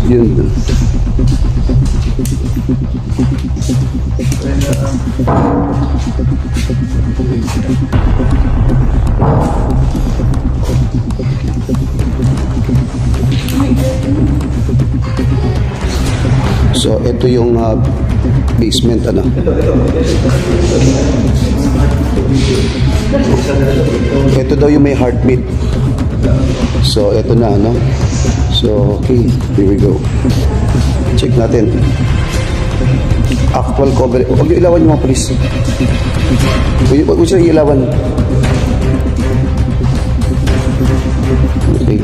Yun. So, ito yung basement, ano. Ito daw yung may heartbeat. So, ito na, ano. So, okay. Here we go. Check natin. Actual coverage. Huwag yung ilawan yung mga police. Huwag mo siya ilawan. Okay.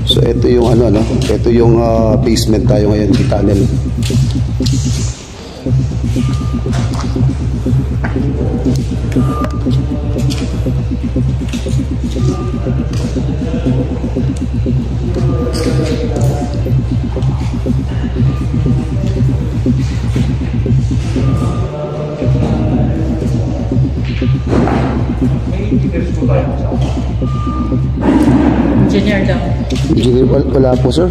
So, ito yung ano, no? Ito yung basement tayo ngayon, di tunnel. Engineer daw. Engineer, wala po, sir.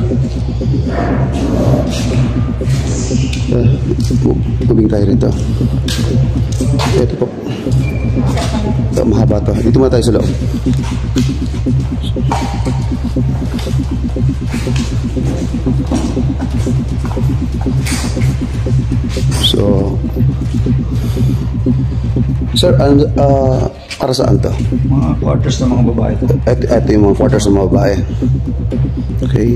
Tubig tayo rito. Ito po. Ito, mahaba to. Dito muna tayo sa loob. So, sir, para saan to? Mga quarters ng mga babae to. Ito yung mga quarters ng mga babae. Okay.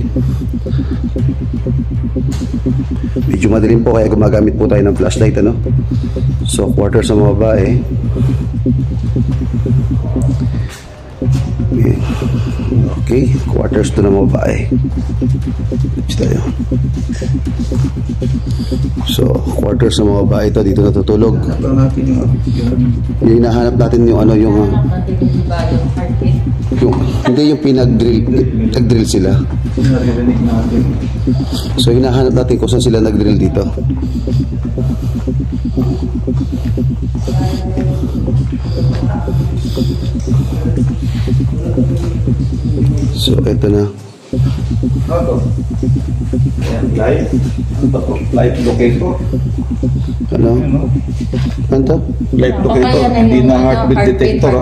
Medyo madilim po kaya gumagamit po tayo ng flashlight, ano? So, quarters ng mga babae. Okay, quarters to ng mga babae. Tapos tayo. So, quarters ng mga babae ito, dito natutulog. Yung hinahanap natin yung ano, yung hindi yung nag-drill sila. So, hinahanap natin kung saan sila nag-drill dito. So, ito na. Live locator. Ano? Ano? Live locator. Hindi na heartbeat detector.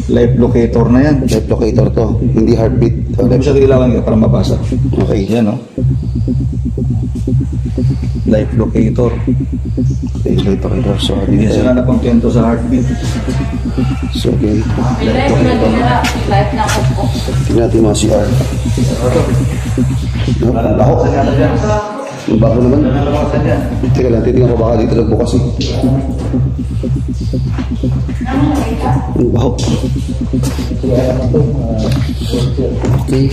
Live locator na yan. Live locator to. Hindi heartbeat. Hindi mo siya kailangan para mabasa. Okay. Yan, no? Live locator. Okay, live locator. So, Hindi sila nakontento sa heartbeat. So, okay. Live na ako po. Tingnan natin mga CR. No? Baho. Baho naman. Teka lang, titingnan ko baka dito nagbukas eh. Baho. Okay.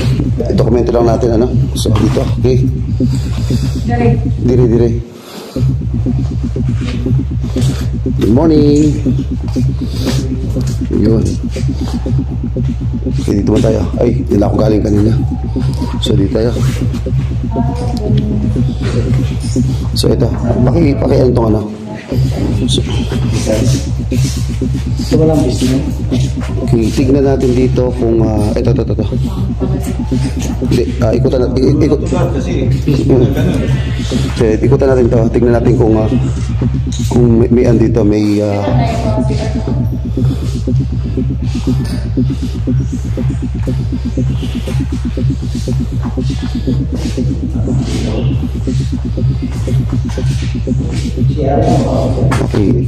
I-dokumento lang natin, ano? So, dito. Okay. Dire. Good morning. Yun. Okay, dito ba tayo? Ay, hindi na ako galing kanina. So, dito tayo. So, ito. Pakialam itong ano. Ito ba lang business? Okay, tignan natin dito kung ito. Hindi, ikutan natin. Ikutan natin to. Tignan natin kung may andito, may okay.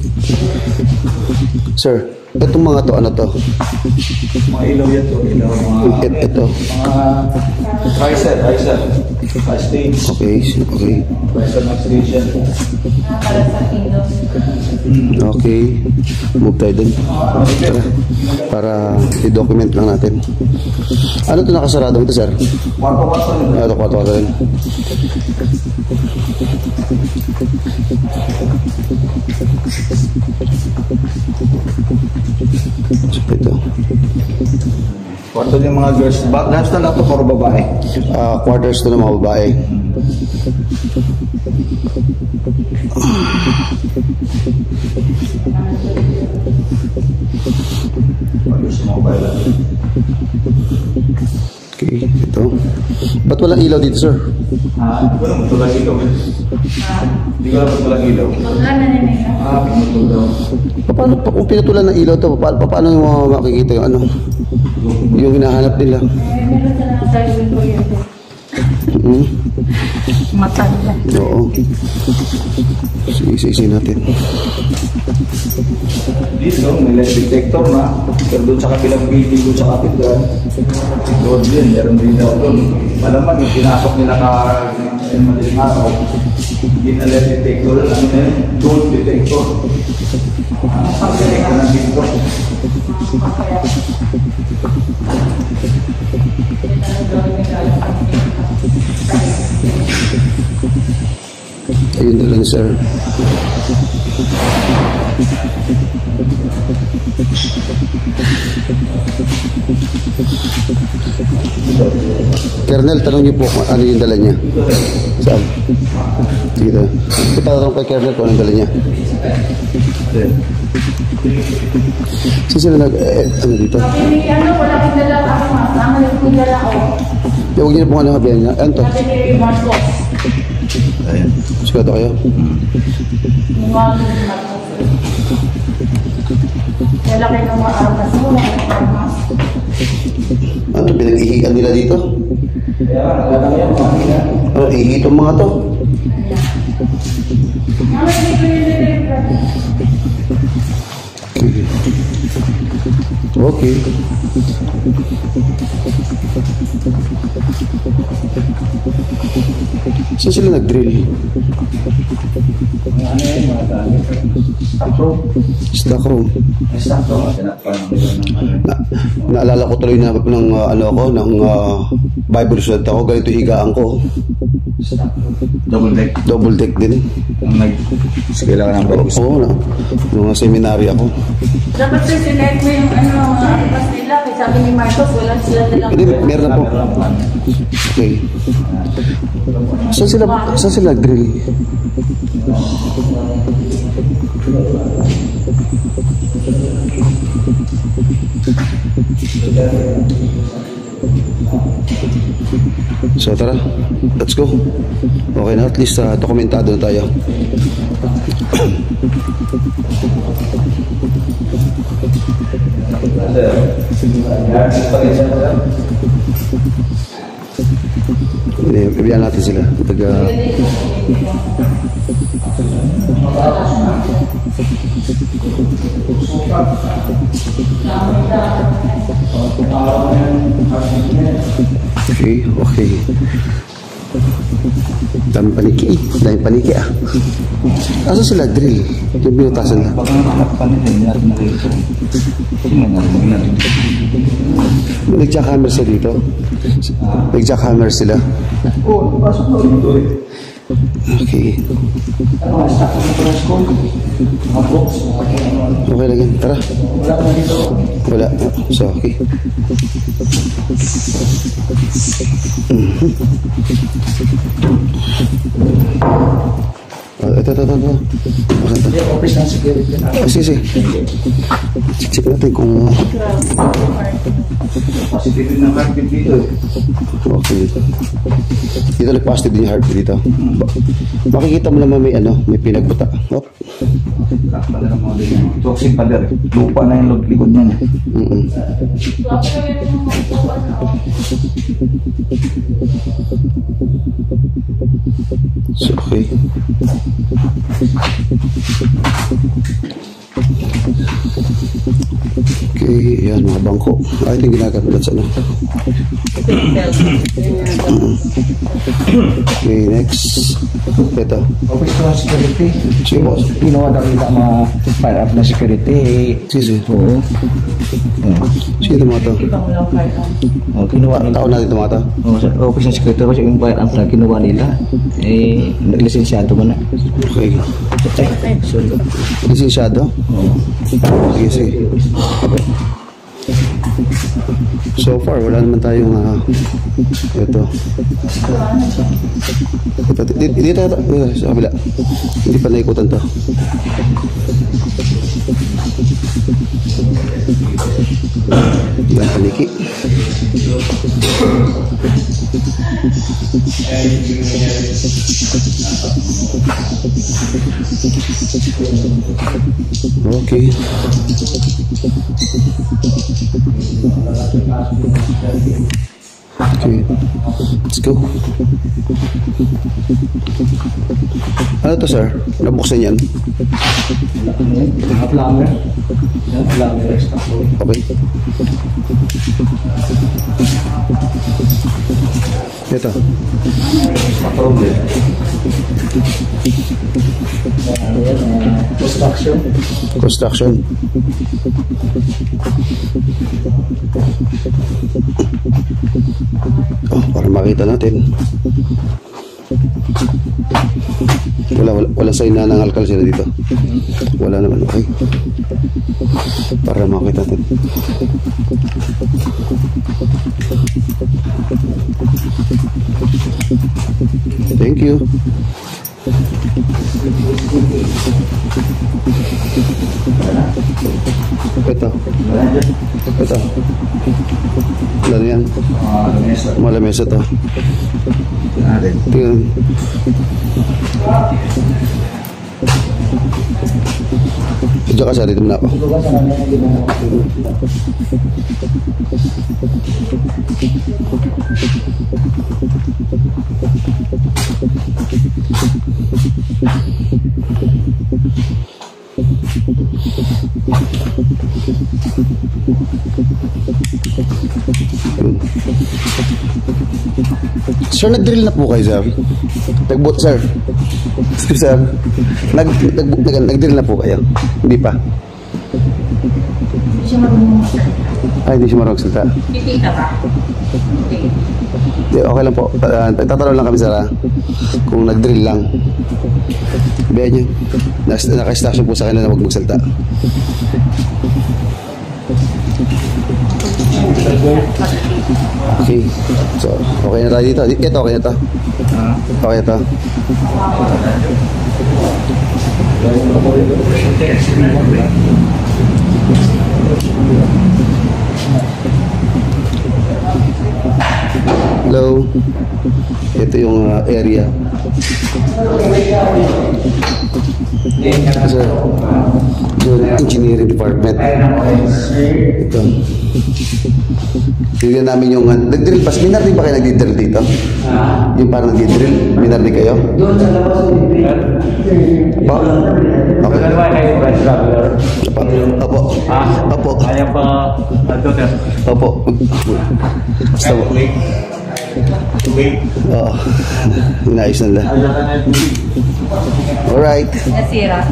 Sir, itong mga to, ano to? Mga ilaw yan to. Ilaw, mga... Ito. Mga tricep. Stage. Okay. Tricep maxillation. Para sa Windows. Okay. Move tayo dun. Para i-document lang natin. Ano ito nakasarado ito, sir? Kwarto-kwarto. Ito, kwarto rin. Ito. Kwarto yung mga girls. Lahat na lang ito puro babae. Quarters to ng mga babae. Okay, ito. Ba't walang ilaw dito, sir? Hindi ko lang matulang ilaw. Hindi ko lang matulang ilaw. Wala na nila. Pinutol daw. Paano kung pinutulan ng ilaw to? Paano yung mga makikita yung ano? Yung hinahanap nila? Meron sa nakasarili ko yun. Matanda. Oo. Sige, isa-isa natin. Dito, may light detector na. Pero doon sa kabilang building, doon sa kapitbahay. Doon din, meron din daw doon. Malaman, yung pinasok nila ka madaling araw. Hindi na light detector, ano na yun? Gold detector. Pag-detector ng dito. Ayun na lang, sir. Colonel, tanong niyo po kung ano yung dala niya. Saan? Dito. Ipatanong kay Colonel kung ano yung dala niya. So sila ano dito? Sabi ni wala kang dala ako, ang kong dala ako. Huwag niyo na pong ano habihan niya. Ano to? Sabi ni Marcos. Ayan. Sigado kayo? Yung mga Marcos. Wala kayo ng mga armas mo, wala kayo ng armas. Ano, pinag-ihikan nila dito? Ano, ihi itong mga to? Okay. Saan sila nag-drill? Ano yun, mga dami. Stock room. Stock room. Tinatpan ng Naalala ko tuloy na ng ano ako, ng Bible student ako, ganito higaan ko. double deck. Double deck din. Ang nag-scale ako ng Bible. Oo na. Mga seminary ako. Dapat sir, sinet mo yung mga armas nila. Kasi sabi ni Marcos, wala sila nilang... Hindi, meron na po. Okay. Saan sila nag-drill? So tara, let's go. Okay na, at least dokumentado na tayo. Ibiyan natin sila. Okay. Dami paniki ah. Asa sila drill? Yung binutasan na. Baka nakakpan nila, hindi natin nakikita. Tingnan natin. Nag-jackhammer sila dito? Nag-jackhammer sila? Oo, pasok na dito eh. Okay. Ano, stock ko dito ng school? Mga books? Okay lang yan. Tara. Wala ka na dito. Wala. So, okay. Ito. Hindi, office ng security na. Sige. Check natin kung... Positive ng heartbeat dito eh. Okay. Dito nag-positive din yung heartbeat dito. Makikita mo naman may pinagbuta. Oh. Lakpan na ng mga ganyan. Toxic pa din. Lupa na yung likod niya. So, okay. Okay, yan mga bangko. Ito yung ginagamit sa ano. Okay, next. Ito. Office ng security. Sige po. Ginawa daw nila mga fire up na security. Sige. Oo. Sige, mga to. Kinuha nila. Tao natin ito. Sa office ng security kasi yung fire up na kinuha nila. Naglisensyado mo na. Okay. Sorry. Lisensyado? Oo. Sige. So far, wala naman tayong ito. Dito sa kabila. Hindi pa naikutan to. Yan, paniki. Okay. Okay, let's go. Ano to, sir? Nabuksan yan? Plumber. Okay. Ito. Construction. Oh, para makita natin. Wala sign na nangalkal sila dito. Wala naman, okay. Para makita natin. Thank you. Ito. Ano yan? Malamesa to. Tingnan. Diyan ka sa dito muna ako. Sir, nag-drill na po kayo, sir? Nag-boot, sir? Sir, nag-drill na po kayo? Hindi pa? Hindi siya marunong. Ay, hindi siya marunong salita. Pipita ka. Okay. Okay lang po. Tatanong lang kami, sir, kung nag-drill lang. Bayan nyo. Naka-station po sa kanila na huwag magsalita. Okay. So, okay na tayo dito. Ito, okay na to. Okay na to. Hello. Ito yung area. Sir, yung engineering department. Ito. Tignan namin yung nag-drill pa. Minardi ba kayo nag-drill dito? Yung parang nag-drill? Minardi kayo? Doon sa labas ng Po? Okay. Ano ba kayo price traveler? Opo. Opo. Kaya pa ano na? Opo. Basta po. Tubig. Oo. Inayos na nila. Alright. Nasira.